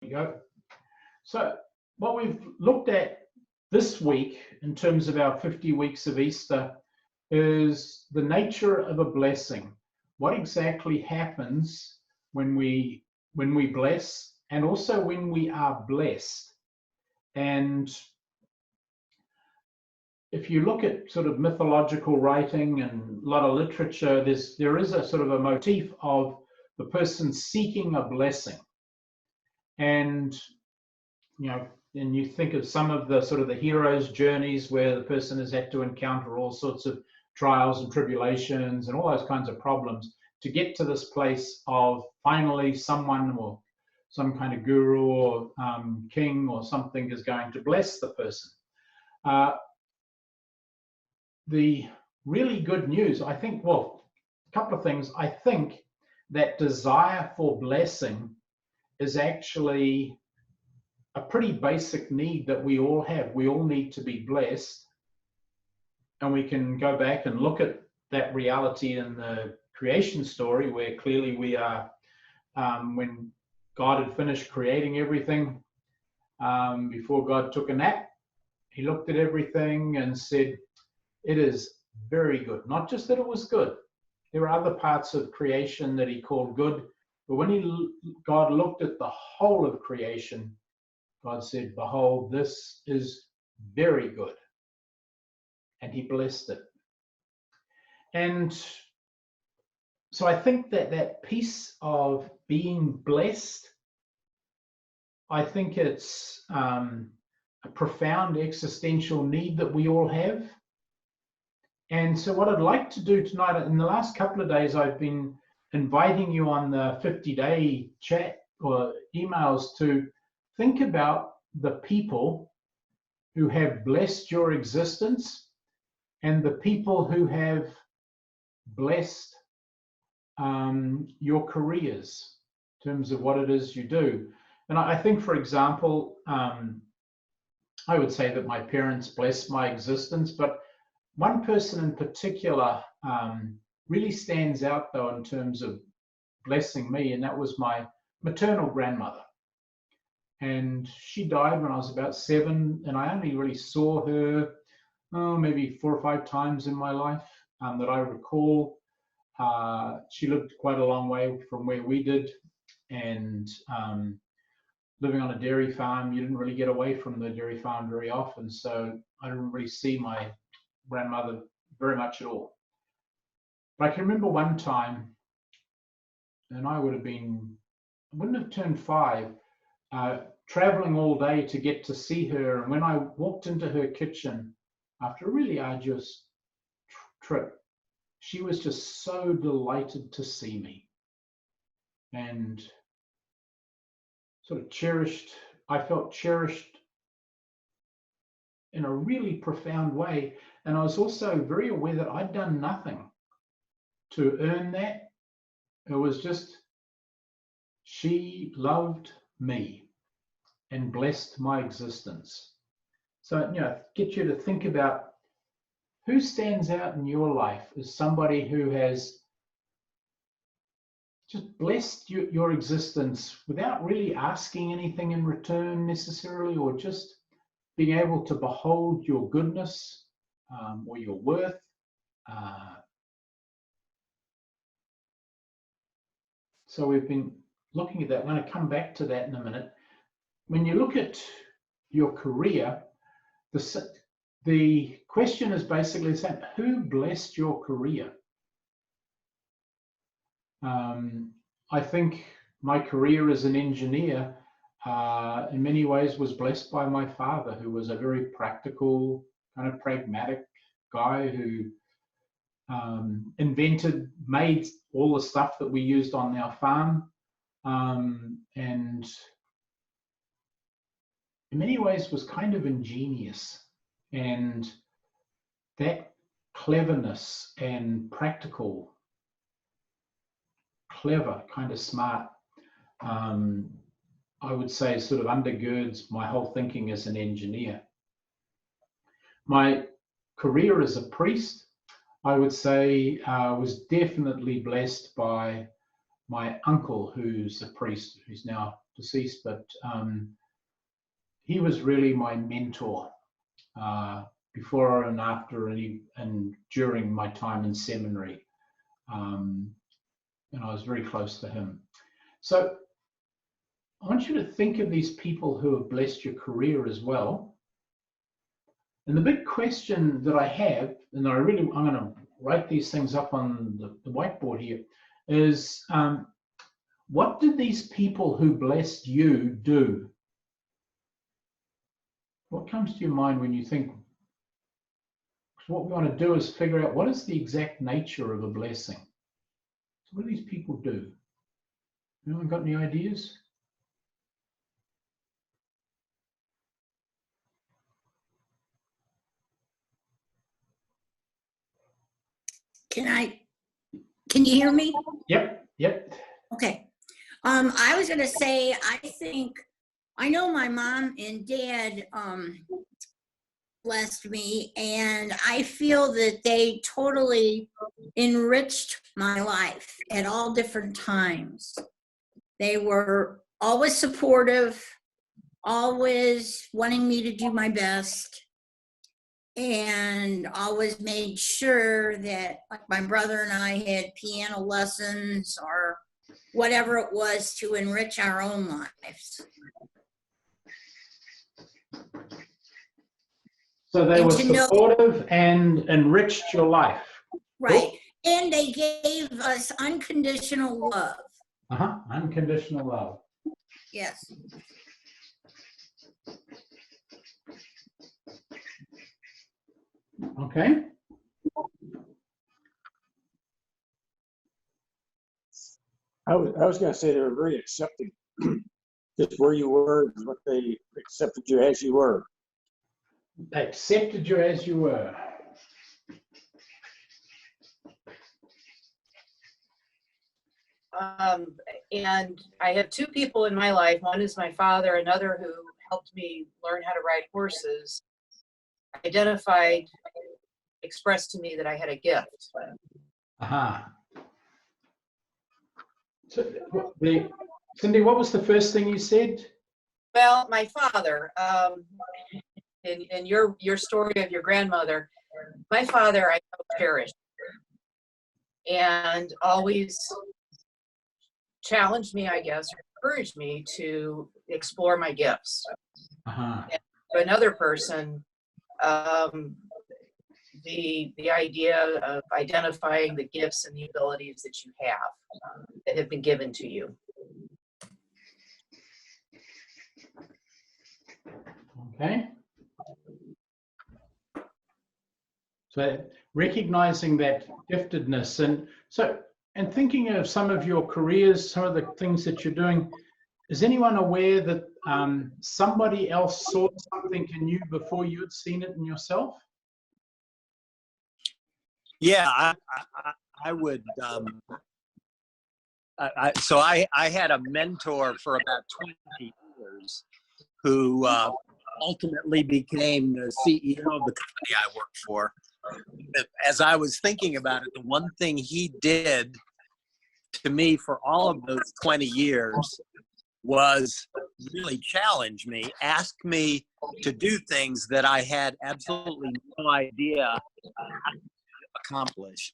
you go. So what we've looked at this week in terms of our 50 weeks of Easter is the nature of a blessing. What exactly happens when we bless, and also when we are blessed. And if you look at sort of mythological writing and a lot of literature, there is a sort of a motif of the person seeking a blessing. And and you think of some of the sort of the hero's journeys where the person has had to encounter all sorts of trials and tribulations and all those kinds of problems to get to this place of finally someone or some kind of guru or king or something is going to bless the person. The really good news, I think, well, a couple of things. I think that desire for blessing is actually a pretty basic need that we all have. We all need to be blessed. And we can go back and look at that reality in the creation story where clearly we are, when God had finished creating everything, before God took a nap, he looked at everything and said, it is very good. Not just that it was good. There are other parts of creation that he called good. But when God looked at the whole of creation, God said, behold, this is very good. And he blessed it. And so I think that piece of being blessed, I think it's a profound existential need that we all have. And so what I'd like to do tonight, in the last couple of days, I've been inviting you on the 50-day chat or emails to think about the people who have blessed your existence and the people who have blessed your careers in terms of what it is you do. And I think, for example, I would say that my parents blessed my existence, but one person in particular really stands out, though, in terms of blessing me, and that was my maternal grandmother. And she died when I was about 7, and I only really saw her maybe 4 or 5 times in my life that I recall. She lived quite a long way from where we did, and living on a dairy farm, you didn't really get away from the dairy farm very often, so I didn't really see my grandmother very much at all. But I can remember one time, and I wouldn't have turned 5, traveling all day to get to see her. And when I walked into her kitchen after a really arduous trip, she was just so delighted to see me and sort of cherished. I felt cherished in a really profound way. And I was also very aware that I'd done nothing to earn that. It was just, she loved me and blessed my existence. So, get you to think about who stands out in your life as somebody who has just blessed your existence without really asking anything in return necessarily, or just being able to behold your goodness or your worth. So we've been looking at that. I'm going to come back to that in a minute. When you look at your career, the question is basically the same. Who blessed your career? I think my career as an engineer in many ways was blessed by my father, who was a very practical, kind of pragmatic guy who made all the stuff that we used on our farm, and in many ways was kind of ingenious. And that cleverness and clever, kind of smart, I would say sort of undergirds my whole thinking as an engineer. My career as a priest, I would say, was definitely blessed by my uncle, who's a priest, who's now deceased, but he was really my mentor before and after and during my time in seminary. And I was very close to him. So I want you to think of these people who have blessed your career as well. And the big question that I have, and I'm going to write these things up on the whiteboard here, is what did these people who blessed you do? What comes to your mind when you think? Because what we want to do is figure out what is the exact nature of a blessing. So what do these people do? Anyone got any ideas? Can you hear me? Yep. Okay. I was gonna say, I know my mom and dad blessed me, and I feel that they totally enriched my life at all different times. They were always supportive, always wanting me to do my best, and always made sure that, like, my brother and I had piano lessons or whatever it was to enrich our own lives. So they were supportive and enriched your life. Right. Cool. And they gave us unconditional love. Unconditional love. Yes. Okay. I was going to say they were very accepting, just where you were, what they accepted you as you were. They accepted you as you were. And I have two people in my life. One is my father, another who helped me learn how to ride horses, expressed to me that I had a gift. So, Cindy, what was the first thing you said? Well, my father, in your story of your grandmother, my father I cherished and always challenged me, I guess, or encouraged me to explore my gifts. And for another person, the idea of identifying the gifts and the abilities that you have that have been given to you. Okay. So recognizing that giftedness, and thinking of some of your careers, some of the things that you're doing, is anyone aware that somebody else saw something in you before you had seen it in yourself? Yeah, I would. So I had a mentor for about 20 years who ultimately became the CEO of the company I worked for. As I was thinking about it, the one thing he did to me for all of those 20 years was really challenge me, ask me to do things that I had absolutely no idea how to accomplish.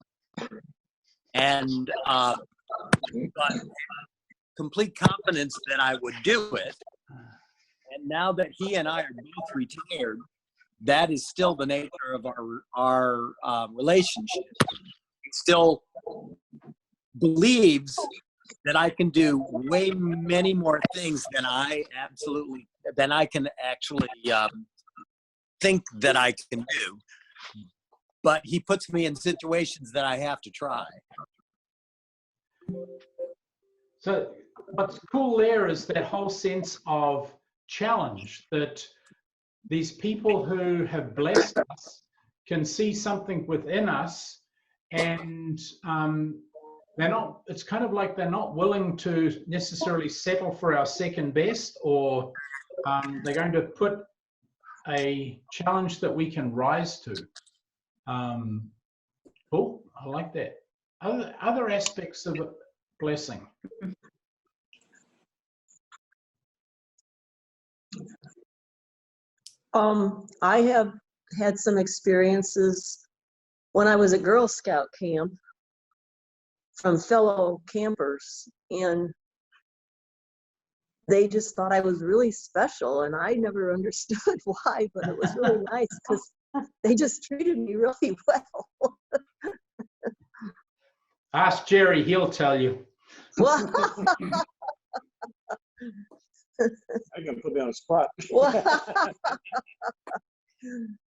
And but complete confidence that I would do it. And now that he and I are both retired, that is still the nature of our relationship. He still believes that I can do many more things than I can actually think that I can do. But he puts me in situations that I have to try. So what's cool there is that whole sense of challenge, that these people who have blessed us can see something within us, and it's kind of like they're not willing to necessarily settle for our second best, or they're going to put a challenge that we can rise to. Cool, I like that. Other aspects of blessing. I have had some experiences when I was at Girl Scout camp from fellow campers, and they just thought I was really special, and I never understood why, but it was really nice because they just treated me really well. Ask Jerry, he'll tell you. Well, I can put me on the spot.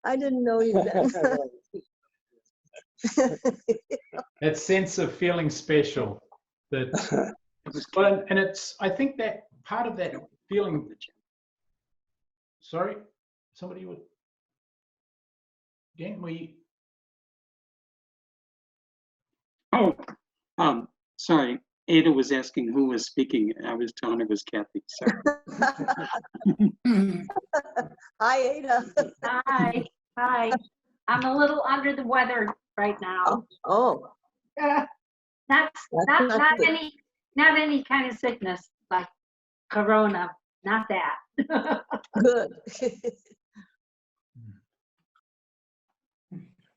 I didn't know you then. That sense of feeling special. That, well, and it's, I think that part of that feeling. Sorry, somebody would. Again, Oh, sorry. Ada was asking who was speaking. I was telling her it was Kathy. Sorry. Hi, Ada. Hi, hi. I'm a little under the weather right now. Oh, Not not good. any kind of sickness like corona. Not that. good.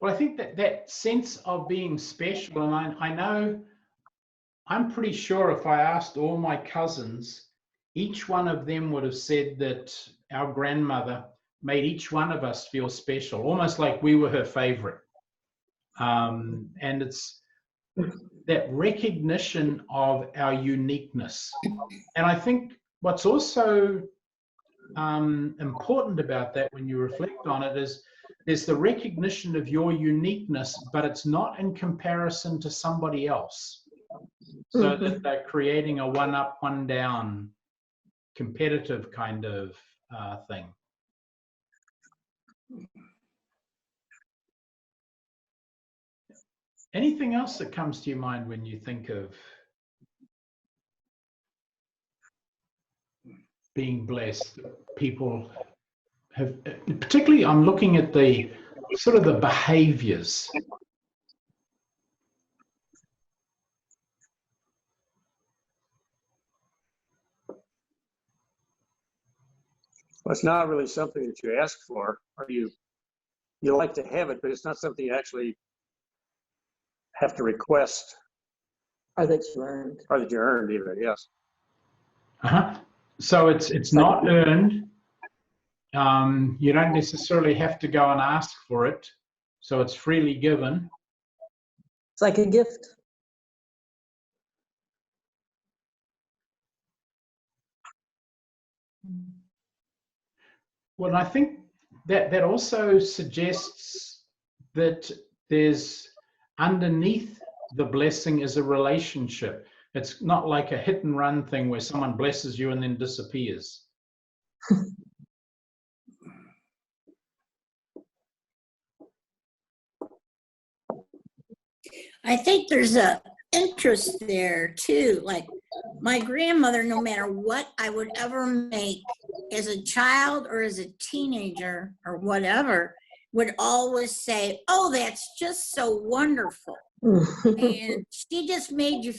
well, I think that sense of being special, and I know, I'm pretty sure if I asked all my cousins, each one of them would have said that our grandmother made each one of us feel special, almost like we were her favorite. And it's that recognition of our uniqueness. And I think what's also important about that when you reflect on it is there's the recognition of your uniqueness, but it's not in comparison to somebody else. So that they're creating a one up, one down, competitive kind of thing. Anything else that comes to your mind when you think of being blessed? People have, particularly I'm looking at the sort of the behaviors. Well, it's not really something that you ask for, or you like to have it, but it's not something you actually have to request. Or that you earned. Or that you earned even, yes. So it's not earned. You don't necessarily have to go and ask for it. So it's freely given. It's like a gift. Well, I think that also suggests that there's underneath the blessing is a relationship. It's not like a hit and run thing where someone blesses you and then disappears. I think there's a interest there too. Like my grandmother, no matter what I would ever make as a child or as a teenager or whatever, would always say, "Oh, that's just so wonderful." And she just made me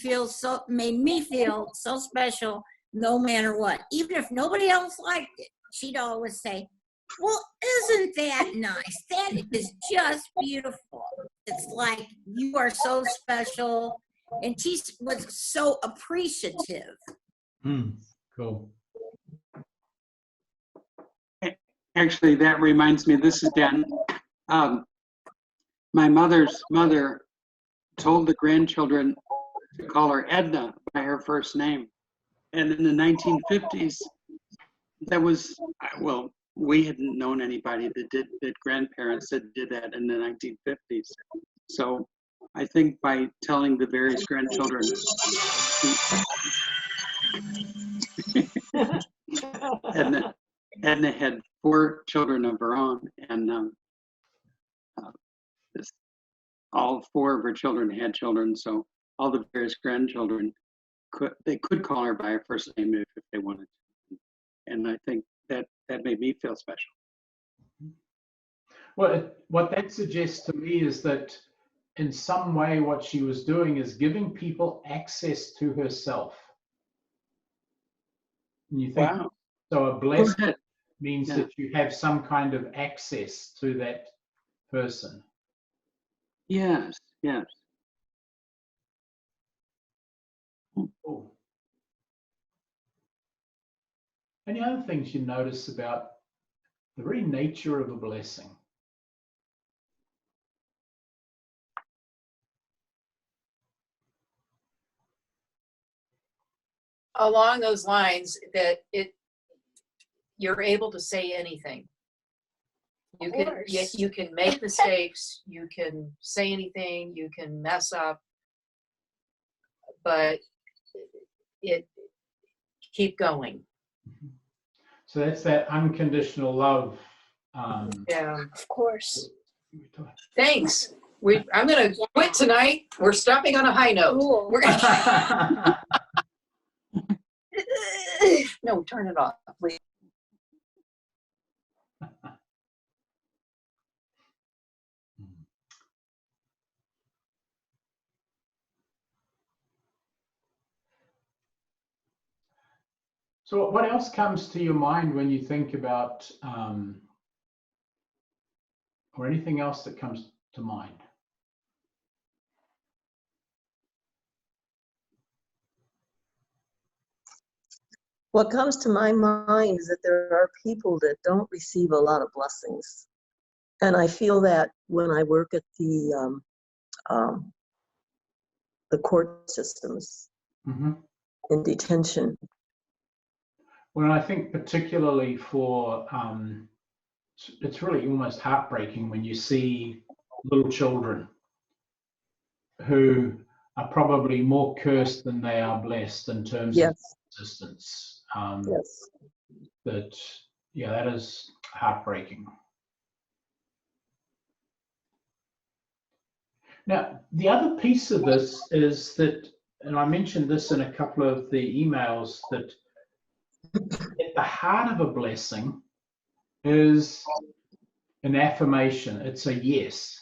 feel so special no matter what. Even if nobody else liked it, she'd always say, "Well, isn't that nice? That is just beautiful. It's like you are so special." And she was so appreciative. Cool. Actually, that reminds me, this is Dan. My mother's mother told the grandchildren to call her Edna by her first name. And in the 1950s, that was, well, we hadn't known anybody that grandparents that did that in the 1950s. So I think by telling the various grandchildren, Edna had 4 children of her own, and all 4 of her children had children. So all the various grandchildren could call her by her first name if they wanted to. And I think that made me feel special. Well, what that suggests to me is that in some way what she was doing is giving people access to herself. And you think, Wow. so a Go blessing, ahead. means Yeah. that you have some kind of access to that person. Yes, yes. Cool. Any other things you notice about the very nature of a blessing? Along those lines, that you're able to say anything. You Of can, course. you can make mistakes, you can say anything, you can mess up, but it keep going. So that's that unconditional love. Yeah. Of course. Thanks. I'm gonna quit tonight. We're stopping on a high note. Cool. We're gonna no, turn it off, please. So what else comes to your mind when you think about, or anything else that comes to mind? What comes to my mind is that there are people that don't receive a lot of blessings. And I feel that when I work at the court systems Mm-hmm. in detention. Well, I think particularly for, it's really almost heartbreaking when you see little children who are probably more cursed than they are blessed in terms Yes, of existence. yes. But yeah, that is heartbreaking. Now, the other piece of this is that, and I mentioned this in a couple of the emails, that at the heart of a blessing is an affirmation. It's a yes.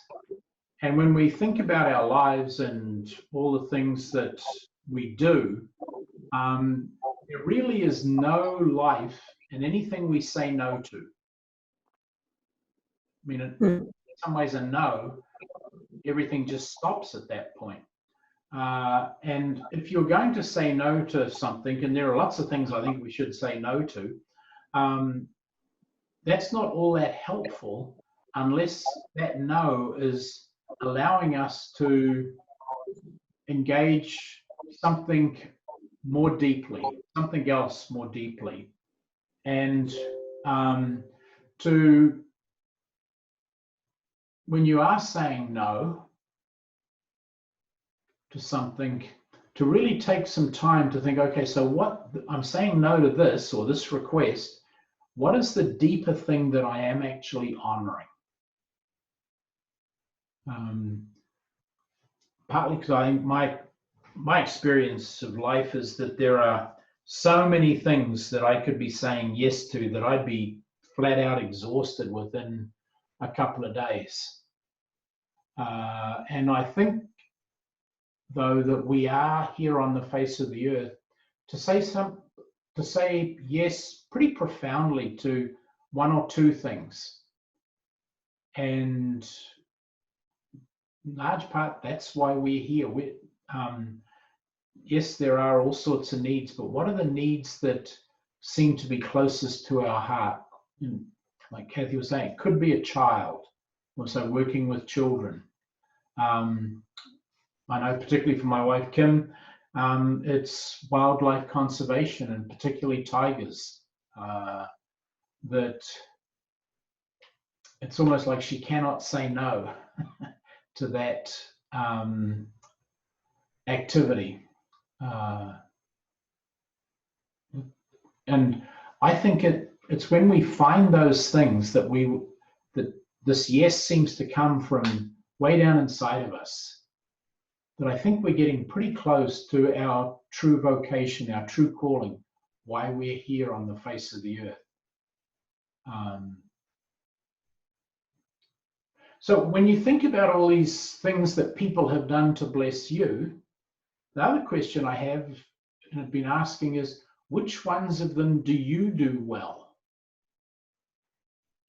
And when we think about our lives and all the things that we do, there really is no life in anything we say no to. I mean, in some ways, a no, everything just stops at that point. And if you're going to say no to something, and there are lots of things I think we should say no to, that's not all that helpful unless that no is allowing us to engage something more deeply, something else more deeply. And when you are saying no to something, to really take some time to think, okay, so what I'm saying no to this or this request, what is the deeper thing that I am actually honoring? Partly because I think my experience of life is that there are so many things that I could be saying yes to that I'd be flat out exhausted within a couple of days. And I think, though, that we are here on the face of the earth to say yes pretty profoundly to one or two things. And in large part, that's why we're here. Yes, there are all sorts of needs, but what are the needs that seem to be closest to our heart? And like Kathy was saying, it could be a child, also working with children. I know particularly for my wife, Kim, it's wildlife conservation and particularly tigers, that it's almost like she cannot say no to that activity. And I think it's when we find those things that this yes seems to come from way down inside of us, that I think we're getting pretty close to our true vocation, our true calling, why we're here on the face of the earth. So when you think about all these things that people have done to bless you, the other question I have and have been asking is, which ones of them do you do well?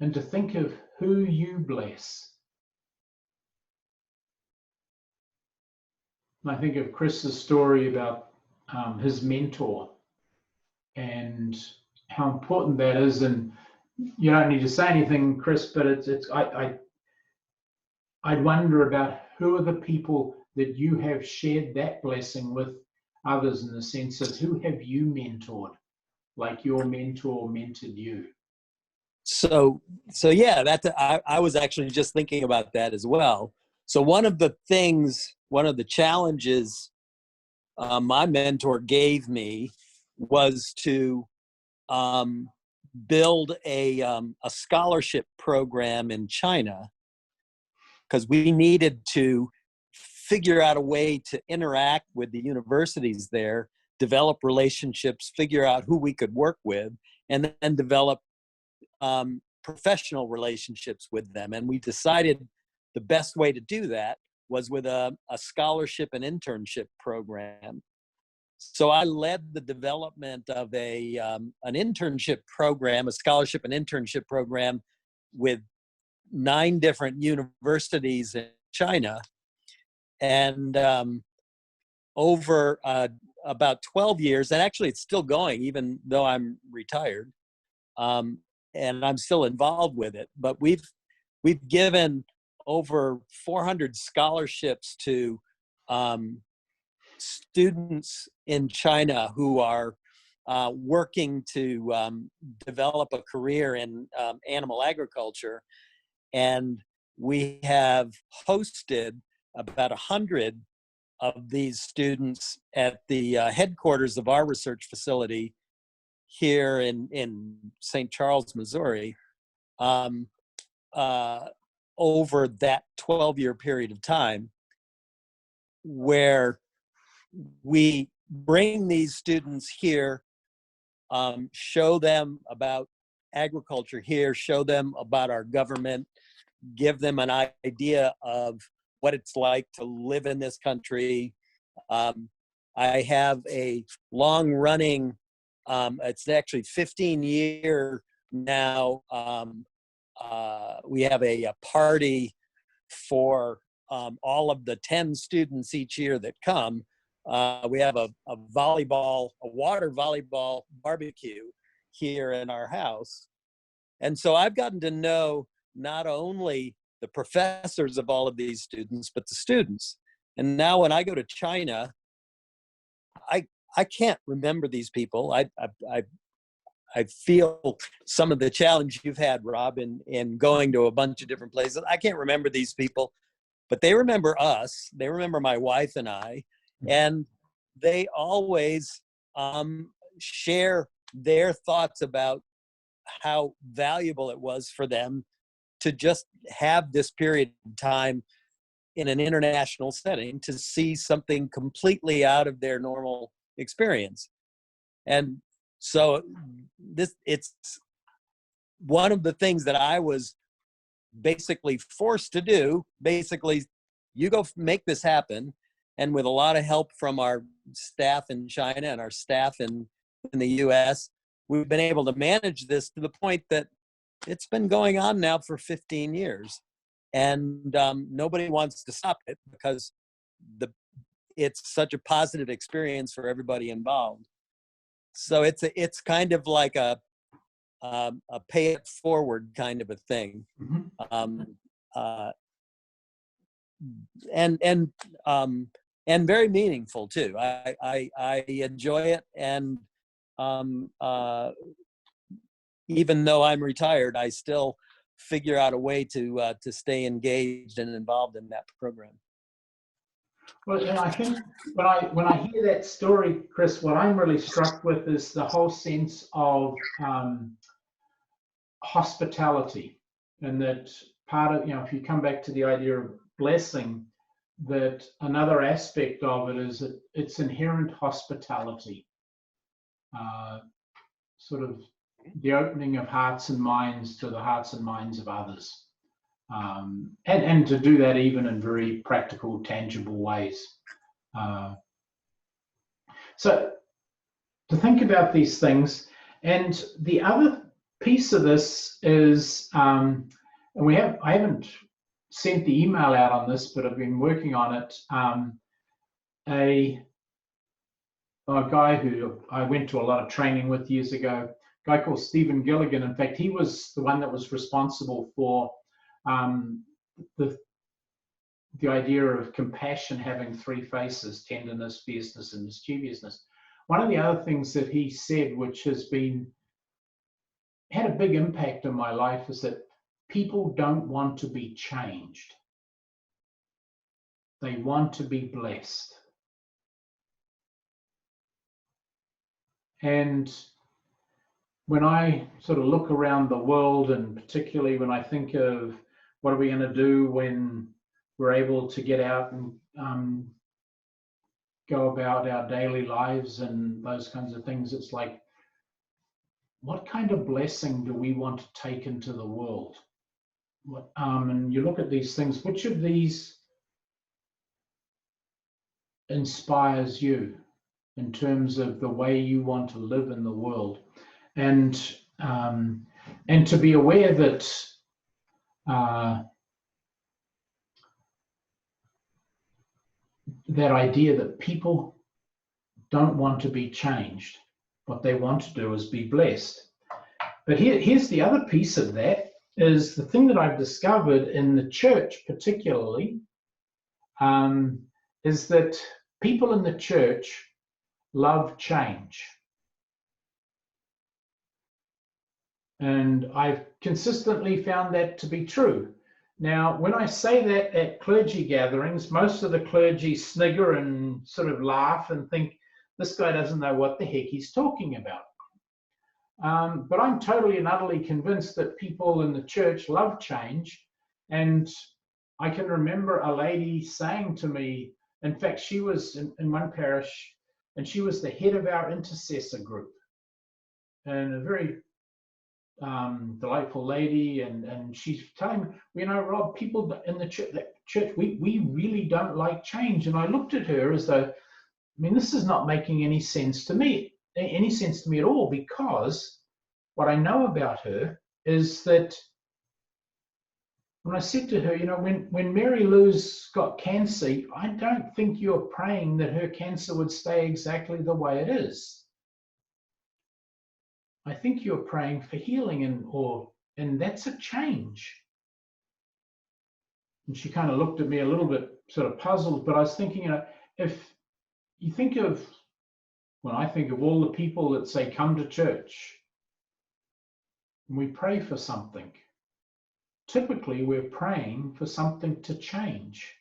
and to think of who you bless. And I think of Chris's story about his mentor and how important that is. And you don't need to say anything, Chris, but I'd wonder about who are the people that you have shared that blessing with others, in the sense of who have you mentored, like your mentor mentored you. So yeah, I was actually just thinking about that as well. So one of the challenges my mentor gave me was to build a scholarship program in China, because we needed to figure out a way to interact with the universities there, develop relationships, figure out who we could work with, and then develop professional relationships with them. And we decided the best way to do that was with a scholarship and internship program. So I led the development of an internship program, a scholarship and internship program with 9 different universities in China. And over about 12 years, and actually it's still going, even though I'm retired, and I'm still involved with it. But we've given over 400 scholarships to students in China who are working to develop a career in animal agriculture. And we have hosted about 100 of these students at the headquarters of our research facility here in St. Charles, Missouri, over that 12-year period of time, where we bring these students here, show them about agriculture here, show them about our government, give them an idea of what it's like to live in this country. I have a long-running, it's actually 15-year now, we have a party for all of the 10 students each year that come. We have a water volleyball barbecue here in our house. And so I've gotten to know not only the professors of all of these students, but the students. And now when I go to China, I can't remember these people. I feel some of the challenge you've had, Rob, in going to a bunch of different places. I can't remember these people, but they remember us. They remember my wife and I, and they always share their thoughts about how valuable it was for them to just have this period of time in an international setting to see something completely out of their normal experience. And so it's one of the things that I was basically forced to do. Basically, you go make this happen. And with a lot of help from our staff in China and our staff in the US, we've been able to manage this to the point that it's been going on now for 15 years. And nobody wants to stop it because it's such a positive experience for everybody involved. So it's kind of like a pay it forward kind of a thing. And very meaningful too. I enjoy it, and even though I'm retired, I still figure out a way to stay engaged and involved in that program. Well, and I think when I hear that story, Chris, what I'm really struck with is the whole sense of hospitality, and that part of, if you come back to the idea of blessing, that another aspect of it is that it's inherent hospitality, sort of the opening of hearts and minds to the hearts and minds of others. And to do that even in very practical, tangible ways. So to think about these things. And the other piece of this is, and I haven't sent the email out on this, but I've been working on it. A guy who I went to a lot of training with years ago, a guy called Stephen Gilligan. In fact, he was the one that was responsible for the idea of compassion having three faces: tenderness, fierceness, and mischievousness. One of the other things that he said, which has had a big impact on my life, is that people don't want to be changed. They want to be blessed. And when I sort of look around the world, and particularly when I think of what are we going to do when we're able to get out and go about our daily lives and those kinds of things, it's like, what kind of blessing do we want to take into the world? And you look at these things, which of these inspires you in terms of the way you want to live in the world? And to be aware that that idea that people don't want to be changed. What they want to do is be blessed. But here's the other piece of that, is the thing that I've discovered in the church particularly, is that people in the church love change. And I've consistently found that to be true. Now, when I say that at clergy gatherings, most of the clergy snigger and sort of laugh and think, this guy doesn't know what the heck he's talking about. But I'm totally and utterly convinced that people in the church love change. And I can remember a lady saying to me, in fact, she was in one parish, and she was the head of our intercessor group, and a very delightful lady, and she's telling me, Rob, people in the church, we really don't like change. And I looked at her as though, this is not making any sense to me at all, because what I know about her is that when I said to her, when Mary Lou's got cancer, I don't think you're praying that her cancer would stay exactly the way it is. I think you're praying for healing, and that's a change. And she kind of looked at me a little bit sort of puzzled, but I was thinking, if you think of, when I think of all the people that say, come to church, and we pray for something, typically we're praying for something to change.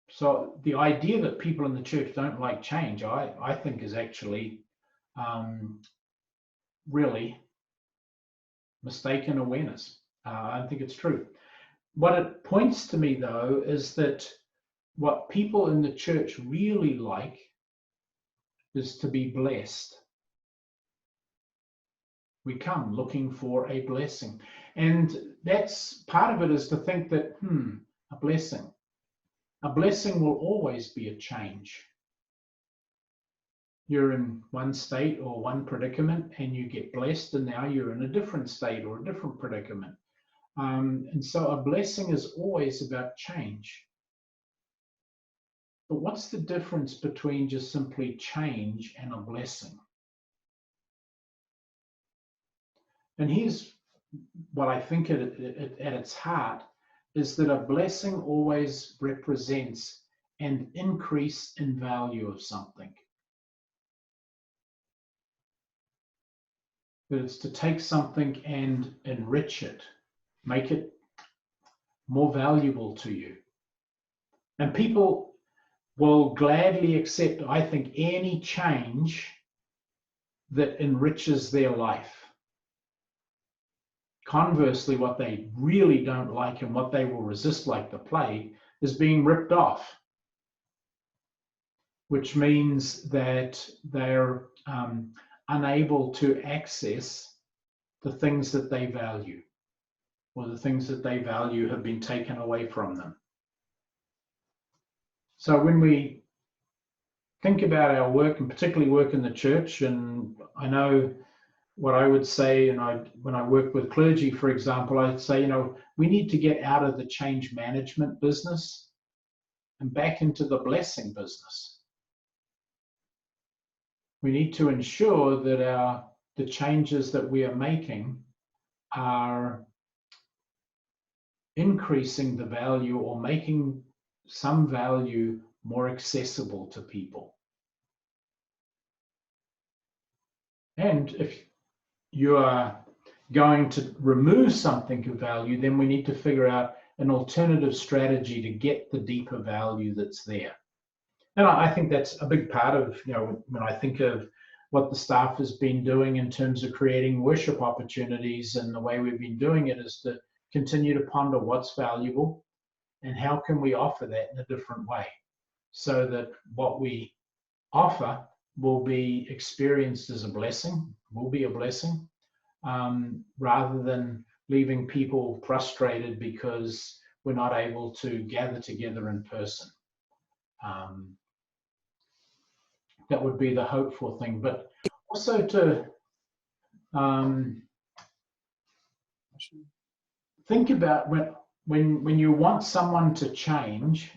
So the idea that people in the church don't like change, I think is actually really mistaken awareness. I don't think it's true. What it points to me, though, is that what people in the church really like is to be blessed. We come looking for a blessing. And that's part of it, is to think that, a blessing. A blessing will always be a change. You're in one state or one predicament, and you get blessed, and now you're in a different state or a different predicament. And so a blessing is always about change. But what's the difference between just simply change and a blessing? And here's what I think at its heart is that a blessing always represents an increase in value of something. That it's to take something and enrich it, make it more valuable to you. And people will gladly accept, I think, any change that enriches their life. Conversely, what they really don't like and what they will resist like the plague is being ripped off, which means that they're unable to access the things that they value, or the things that they value have been taken away from them. So when we think about our work, and particularly work in the church, and I know what I would say, and when I work with clergy, for example, I'd say, we need to get out of the change management business and back into the blessing business. We need to ensure that the changes that we are making are increasing the value or making some value more accessible to people. And if you are going to remove something of value, then we need to figure out an alternative strategy to get the deeper value that's there. And I think that's a big part of, when I think of what the staff has been doing in terms of creating worship opportunities, and the way we've been doing it is to continue to ponder what's valuable and how can we offer that in a different way so that what we offer will be experienced as a blessing, will be a blessing, rather than leaving people frustrated because we're not able to gather together in person. That would be the hopeful thing, but also to think about when you want someone to change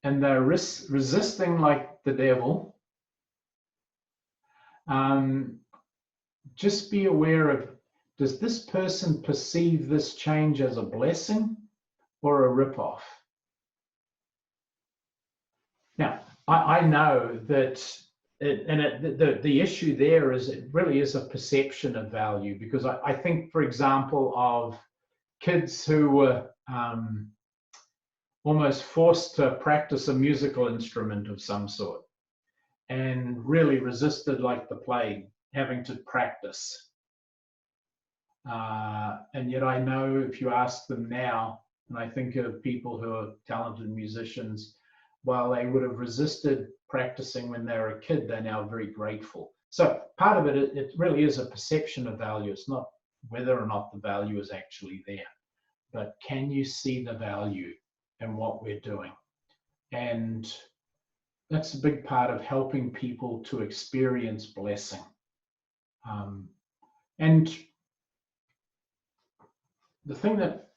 and they're resisting like the devil, just be aware of, does this person perceive this change as a blessing or a ripoff? Now, I know that, the issue there is it really is a perception of value, because I think, for example, of kids who were almost forced to practice a musical instrument of some sort and really resisted like the plague, having to practice. And yet I know if you ask them now, and I think of people who are talented musicians, while they would have resisted practicing when they were a kid, they're now very grateful. So part of it really is a perception of value. It's not whether or not the value is actually there, but can you see the value in what we're doing? And that's a big part of helping people to experience blessing. And the thing that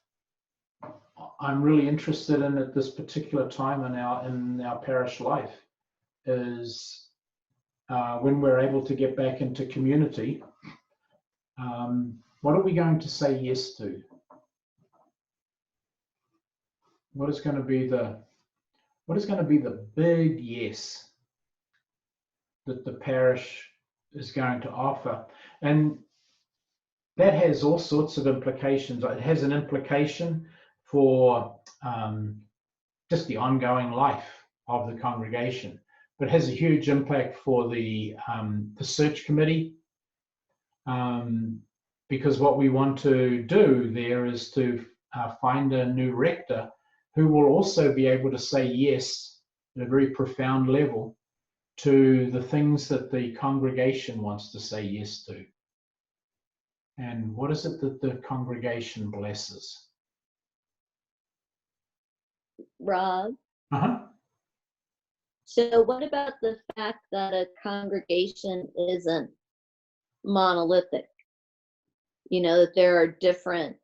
I'm really interested in at this particular time in our parish life is when we're able to get back into community, what are we going to say yes to? What is going to be the big yes that the parish is going to offer? And that has all sorts of implications. It has an implication for just the ongoing life of the congregation, but it has a huge impact for the search committee, because what we want to do there is to find a new rector who will also be able to say yes at a very profound level to the things that the congregation wants to say yes to. And what is it that the congregation blesses? Rob, Uh-huh. so what about the fact that a congregation isn't monolithic? That there are different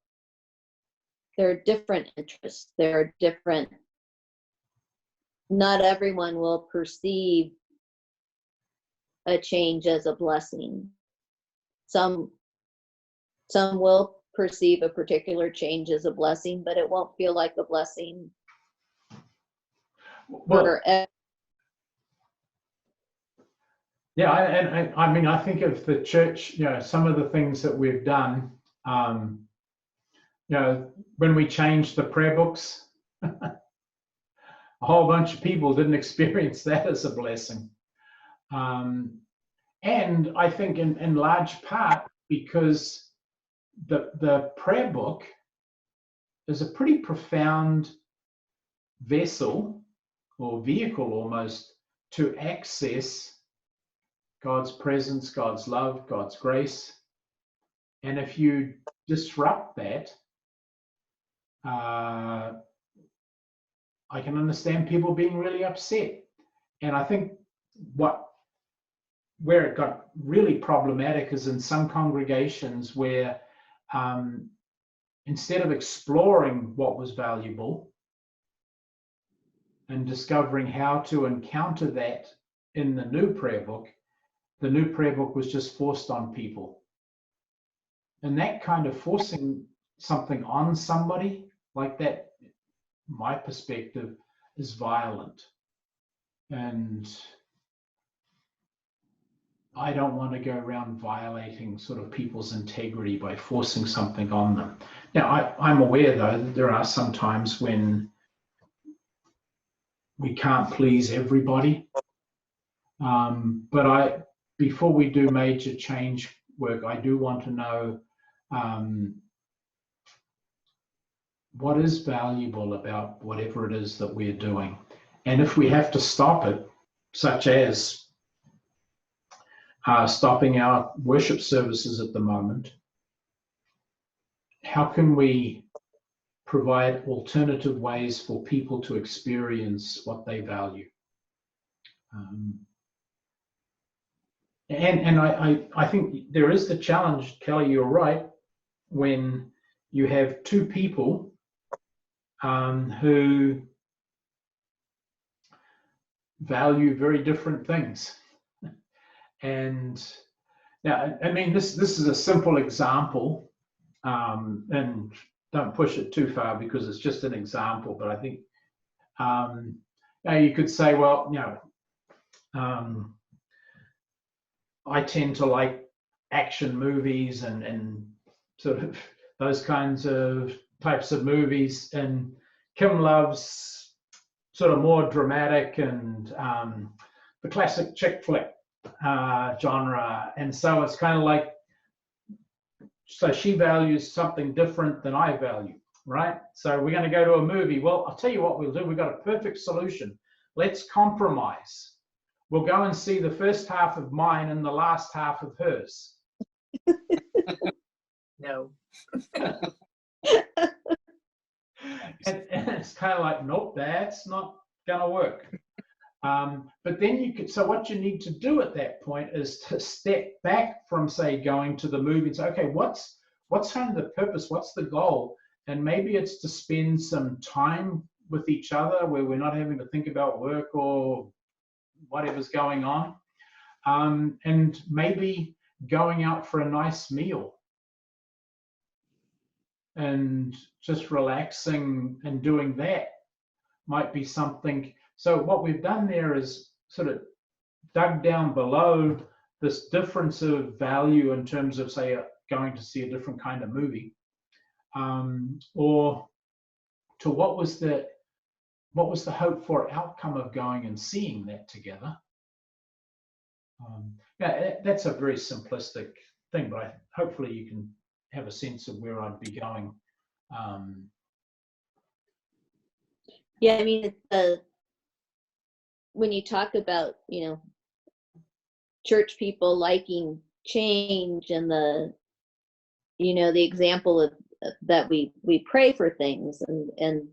interests. There are different, not everyone will perceive a change as a blessing. Some will perceive a particular change as a blessing, but it won't feel like a blessing. Well, yeah, and I mean, I think of the church, some of the things that we've done, when we changed the prayer books, a whole bunch of people didn't experience that as a blessing. And I think in large part because the prayer book is a pretty profound vessel or vehicle almost to access God's presence, God's love, God's grace. And if you disrupt that, I can understand people being really upset. And I think what where it got really problematic is in some congregations where instead of exploring what was valuable and discovering how to encounter that in the new prayer book was just forced on people. And that kind of forcing something on somebody like that, my perspective, is violent. And I don't want to go around violating sort of people's integrity by forcing something on them. Now, I'm aware, though, that there are some times when we can't please everybody. But before we do major change work, I do want to know what is valuable about whatever it is that we're doing. And if we have to stop it, such as stopping our worship services at the moment, how can we provide alternative ways for people to experience what they value? And I think there is the challenge, Kelly, you're right, when you have two people who value very different things. And now, I mean, this is a simple example, and don't push it too far because it's just an example, but I think you could say, well, I tend to like action movies and sort of those kinds of types of movies, and Kim loves sort of more dramatic and the classic chick flick genre. And so it's kind of like, so she values something different than I value, right? So we're going to go to a movie. Well, I'll tell you what we'll do. We've got a perfect solution. Let's compromise. We'll go and see the first half of mine and the last half of hers. No. And it's kind of like, nope, that's not going to work. But then so what you need to do at that point is to step back from, say, going to the movie and say, okay, what's kind of the purpose? What's the goal? And maybe it's to spend some time with each other where we're not having to think about work or whatever's going on. And maybe going out for a nice meal and just relaxing and doing that might be something. So what we've done there is sort of dug down below this difference of value in terms of, say, going to see a different kind of movie, or to what was the hope for outcome of going and seeing that together. Yeah, that's a very simplistic thing, but hopefully you can have a sense of where I'd be going. Yeah, I mean, when you talk about, church people liking change and the example of that we pray for things, and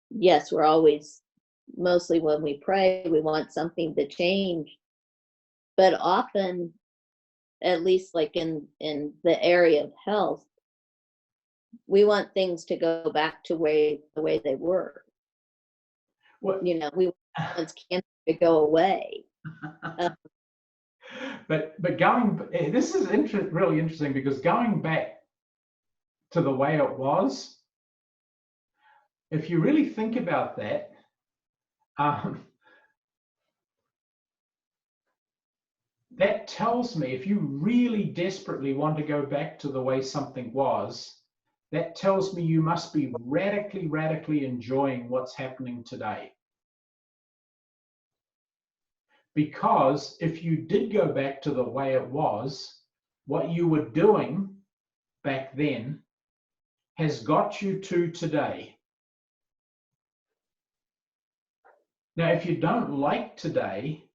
yes, we're always, mostly when we pray, we want something to change, but often, at least like in the area of health, we want things to go back to the way they were. What? We want cancer to go away. But this is really interesting, because going back to the way it was, if you really think about that, that tells me, if you really desperately want to go back to the way something was, that tells me you must be radically, radically enjoying what's happening today. Because if you did go back to the way it was, what you were doing back then has got you to today. Now, if you don't like today,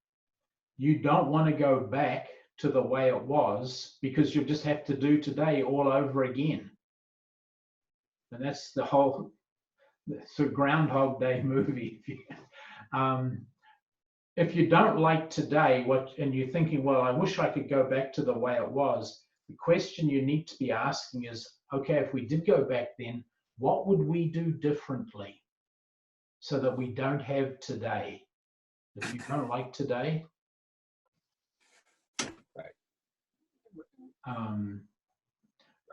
you don't want to go back to the way it was, because you just have to do today all over again. And that's the whole sort of Groundhog Day movie. if you don't like today, and you're thinking, well, I wish I could go back to the way it was, the question you need to be asking is, okay, if we did go back then, what would we do differently so that we don't have today? If you don't like today, but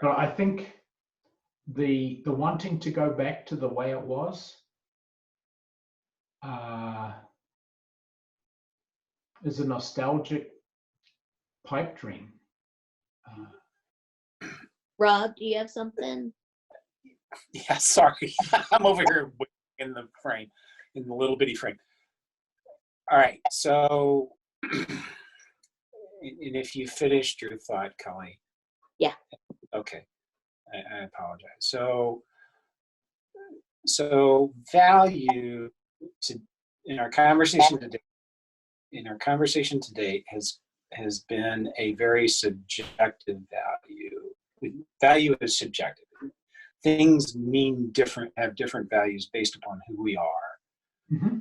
I think the wanting to go back to the way it was is a nostalgic pipe dream. Rob, do you have something? Yeah, sorry. I'm over here in the frame, in the little bitty frame. All right, so, and if you finished your thought, Kelly. Yeah. Okay, I apologize. So value in our conversation today has been a very subjective value. Value is subjective. Things have different values based upon who we are. Mm-hmm.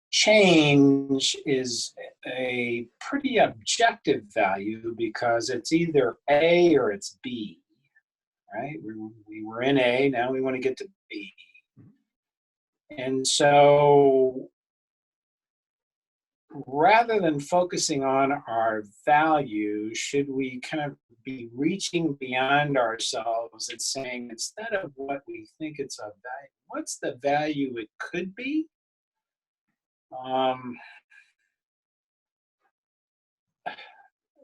Change is a pretty objective value because it's either A or it's B, right? We were in A, now we want to get to B. And so rather than focusing on our value, should we kind of be reaching beyond ourselves and saying, instead of what we think it's a value, what's the value it could be?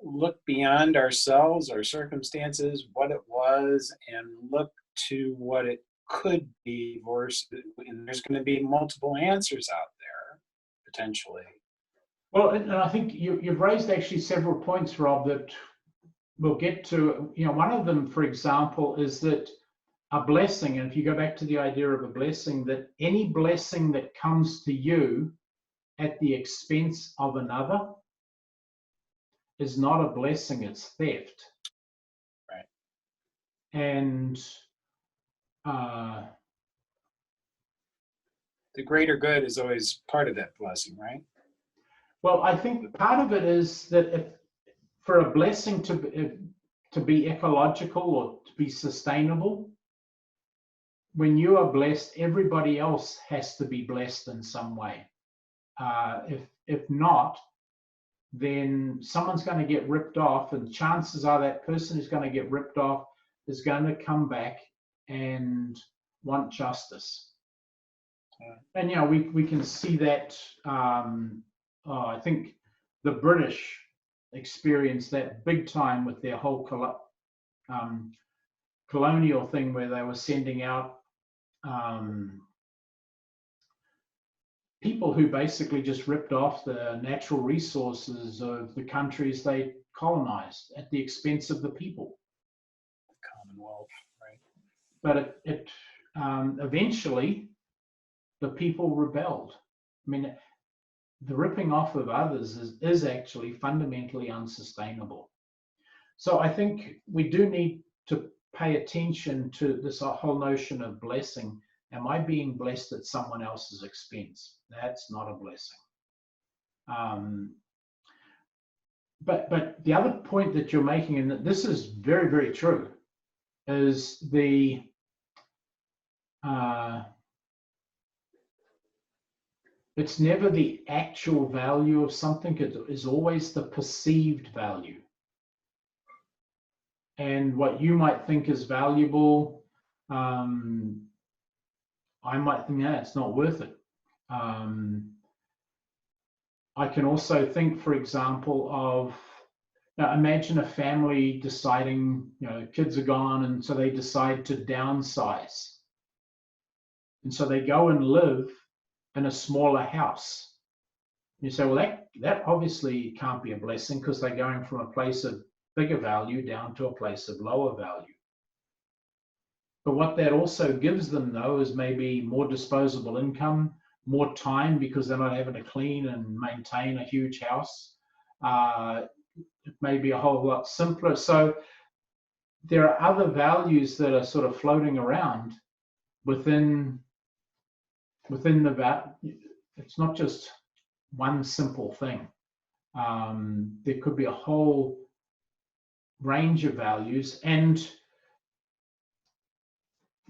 Look beyond ourselves, our circumstances, what it was, and look to what it could be versus, and there's going to be multiple answers out there, potentially. Well, and I think you've raised actually several points, Rob, that we'll get to. One of them, for example, is that a blessing, and if you go back to the idea of a blessing, that any blessing that comes to you at the expense of another is not a blessing, it's theft. Right. And the greater good is always part of that blessing, right? Well, I think part of it is that for a blessing to be ecological or to be sustainable, when you are blessed, everybody else has to be blessed in some way. If not, then someone's going to get ripped off, and chances are that person who's going to get ripped off is going to come back and want justice. And we can see that. I think the British experienced that big time with their whole colonial thing, where they were sending out people who basically just ripped off the natural resources of the countries they colonized at the expense of the people. The Commonwealth, right? But it eventually the people rebelled. I mean, the ripping off of others is actually fundamentally unsustainable. So I think we do need to pay attention to this whole notion of blessing. Am I being blessed at someone else's expense? That's not a blessing. But the other point that you're making, and this is very, very true, is it's never the actual value of something, it is always the perceived value. And what you might think is valuable, I might think, yeah, it's not worth it. I can also think, for example, of, imagine a family deciding, kids are gone, and so they decide to downsize. And so they go and live in a smaller house. You say, well, that obviously can't be a blessing, because they're going from a place of bigger value down to a place of lower value. But what that also gives them, though, is maybe more disposable income, more time, because they're not having to clean and maintain a huge house. It may be a whole lot simpler. So there are other values that are sort of floating around within the value. It's not just one simple thing. There could be a whole range of values, and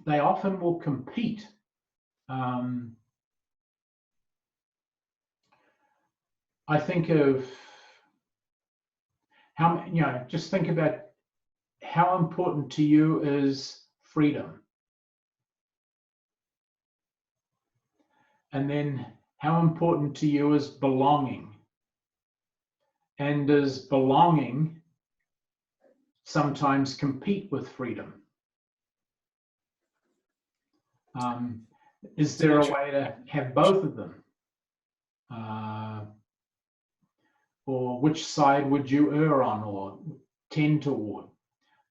they often will compete. I think of how, just think about how important to you is freedom. And then how important to you is belonging. And does belonging sometimes compete with freedom? Is there a way to have both of them? Or which side would you err on or tend toward?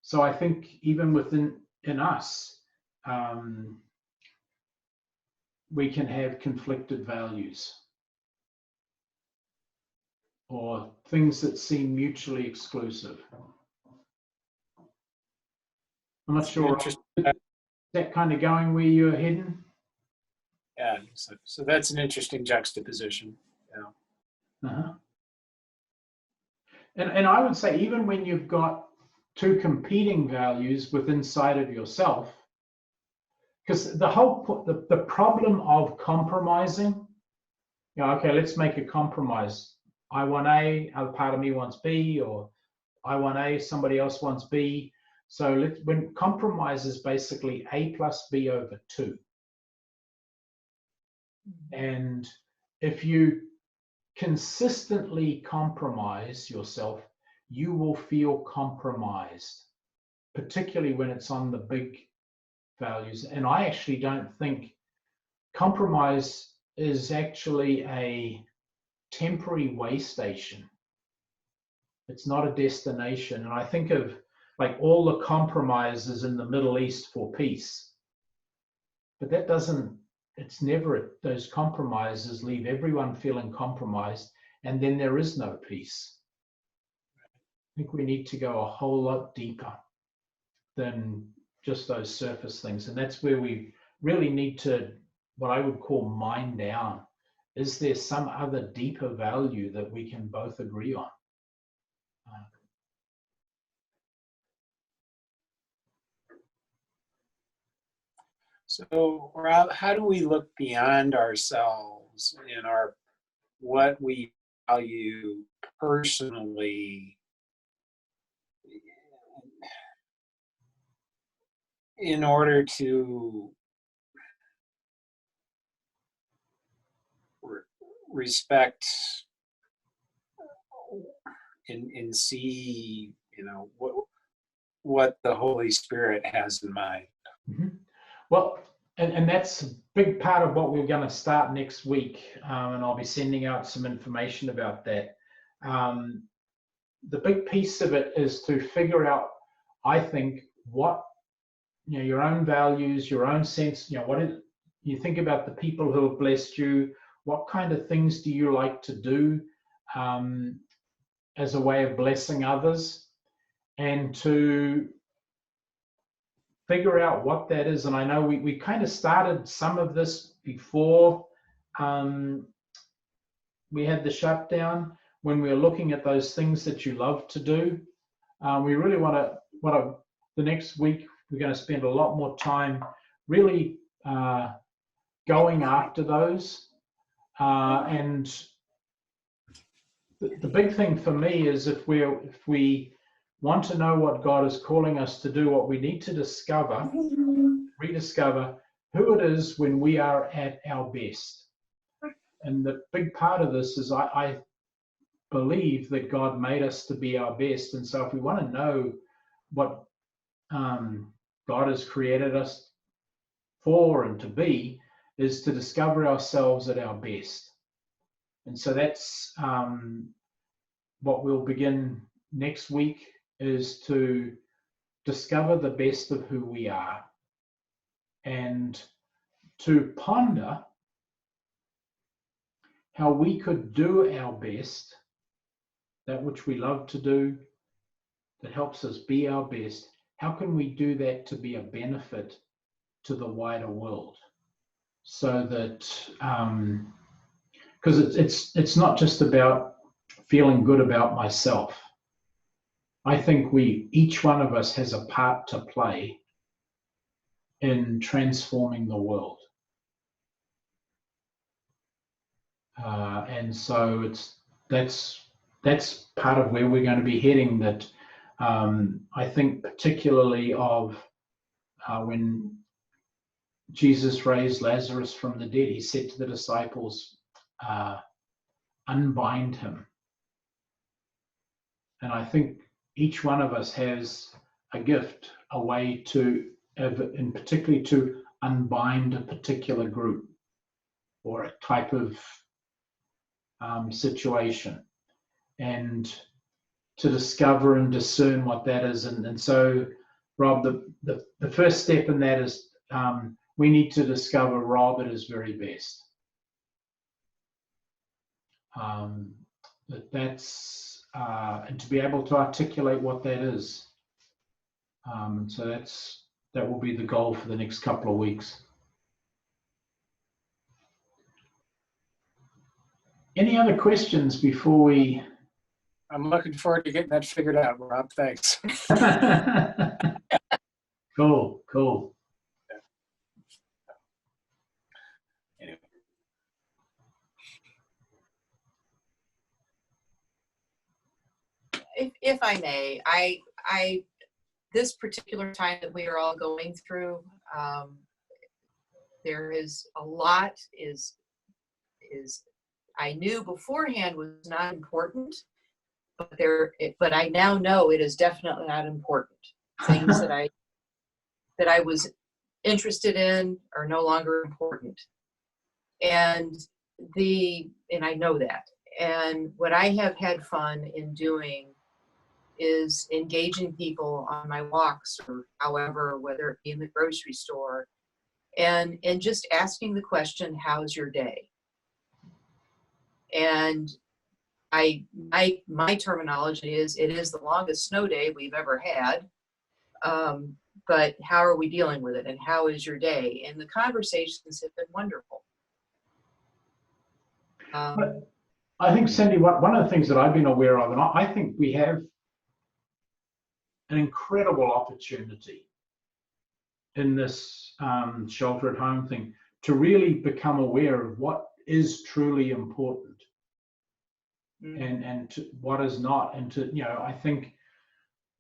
So I think even within us, we can have conflicted values or things that seem mutually exclusive. I'm not sure. Is that kind of going where you're heading? Yeah, so that's an interesting juxtaposition. Yeah. Uh-huh. And I would say even when you've got two competing values within inside of yourself, because the problem of compromising, okay, let's make a compromise. I want A, other part of me wants B, or I want A, somebody else wants B. So when compromise is basically A plus B over 2. And if you consistently compromise yourself, you will feel compromised, particularly when it's on the big values. And I actually don't think compromise is actually a temporary way station. It's not a destination. And I think of like all the compromises in the Middle East for peace, but that doesn't, it's never, those compromises leave everyone feeling compromised, and then there is no peace. I think we need to go a whole lot deeper than just those surface things. And that's where we really need to, what I would call, mine down. Is there some other deeper value that we can both agree on? So, Rob, how do we look beyond ourselves in what we value personally in order to respect and see, what the Holy Spirit has in mind? Mm-hmm. Well, and that's a big part of what we're going to start next week, and I'll be sending out some information about that. The big piece of it is to figure out, I think, what, your own values, your own sense, you think about the people who have blessed you, what kind of things do you like to do as a way of blessing others, and to figure out what that is. And I know we kind of started some of this before we had the shutdown, when we were looking at those things that you love to do. We really want to, the next week, we're going to spend a lot more time really going after those. And the big thing for me is if we want to know what God is calling us to do, what we need to rediscover who it is when we are at our best. And the big part of this is I believe that God made us to be our best. And so if we want to know what God has created us for and to be, is to discover ourselves at our best. And so that's what we'll begin next week, is to discover the best of who we are and to ponder how we could do our best, that which we love to do, that helps us be our best. How can we do that to be a benefit to the wider world, so that because it's not just about feeling good about myself. I think each one of us has a part to play in transforming the world. And so that's part of where we're going to be heading. That I think particularly of when Jesus raised Lazarus from the dead, he said to the disciples, unbind him. And I think each one of us has a gift, a way to, and particularly to unbind a particular group or a type of situation, and to discover and discern what that is. And so, Rob, the first step in that is we need to discover Rob at his very best. And to be able to articulate what that is. So that will be the goal for the next couple of weeks. Any other questions before we? I'm looking forward to getting that figured out, Rob. Thanks. Cool. Anyway. If I may, I this particular time that we are all going through, there is a lot is I knew beforehand was not important, but I now know it is definitely not important. Things that I was interested in are no longer important, and I know that. And what I have had fun in doing is engaging people on my walks, or however, whether it be in the grocery store, and just asking the question, how's your day? And my terminology is, it is the longest snow day we've ever had, but how are we dealing with it, and how is your day? And the conversations have been wonderful. I think, Cindy, one of the things that I've been aware of, and I think we have an incredible opportunity in this shelter at home thing to really become aware of what is truly important and to what is not. And to, I think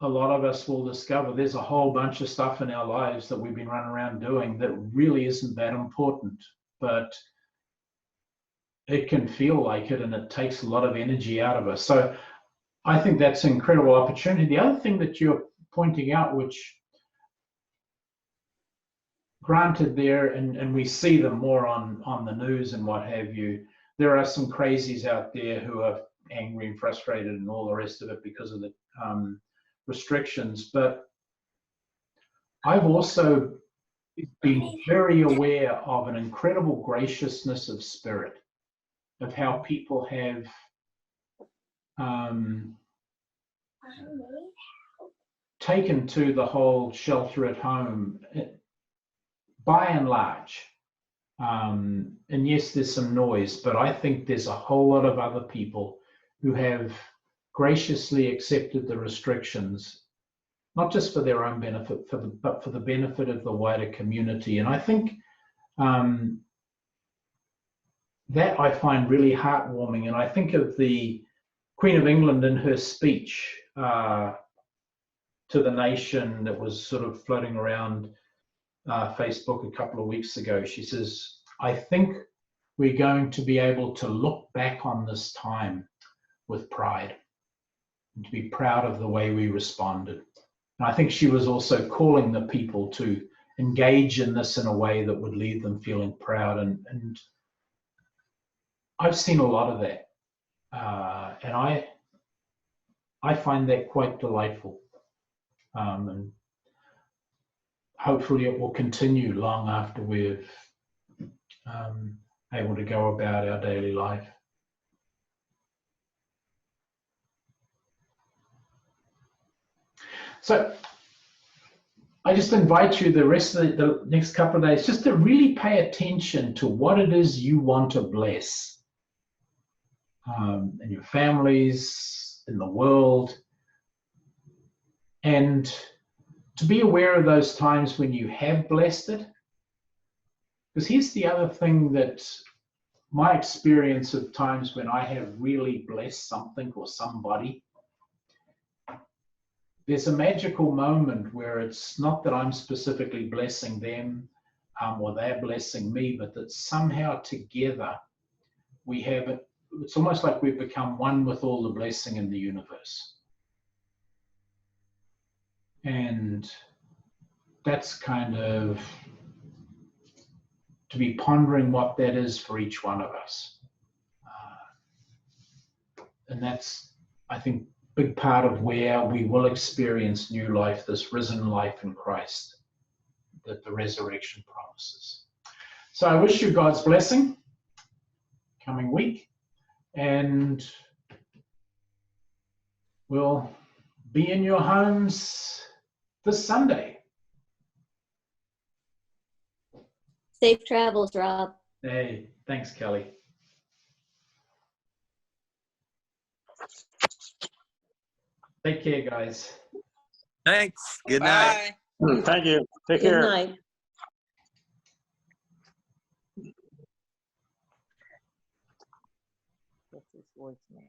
a lot of us will discover there's a whole bunch of stuff in our lives that we've been running around doing that really isn't that important, but it can feel like it, and it takes a lot of energy out of us. So I think that's an incredible opportunity. The other thing that you're pointing out, which granted there, and we see them more on the news and what have you, there are some crazies out there who are angry and frustrated and all the rest of it because of the restrictions. But I've also been very aware of an incredible graciousness of spirit, of how people have taken to the whole shelter at home by and large. And yes, there's some noise, but I think there's a whole lot of other people who have graciously accepted the restrictions, not just for their own benefit, but for the benefit of the wider community. And I think that I find really heartwarming. And I think of the Queen of England in her speech to the nation that was sort of floating around Facebook a couple of weeks ago. She says, I think we're going to be able to look back on this time with pride and to be proud of the way we responded. And I think she was also calling the people to engage in this in a way that would leave them feeling proud. And I've seen a lot of that. And I find that quite delightful. And hopefully it will continue long after we're able to go about our daily life. So I just invite you the rest of the next couple of days just to really pay attention to what it is you want to bless. in your families, in the world. And to be aware of those times when you have blessed it. Because here's the other thing that my experience of times when I have really blessed something or somebody, there's a magical moment where it's not that I'm specifically blessing them or they're blessing me, but that somehow together we have it. It's almost like we've become one with all the blessing in the universe. And that's kind of to be pondering what that is for each one of us. And that's, I think, big part of where we will experience new life, this risen life in Christ that the resurrection promises. So I wish you God's blessing coming week, and we'll be in your homes this Sunday. Safe travels, Rob. Hey, thanks, Kelly. Take care, guys. Thanks. Good night. Thank you. Take Good care. night. What's his voicemail?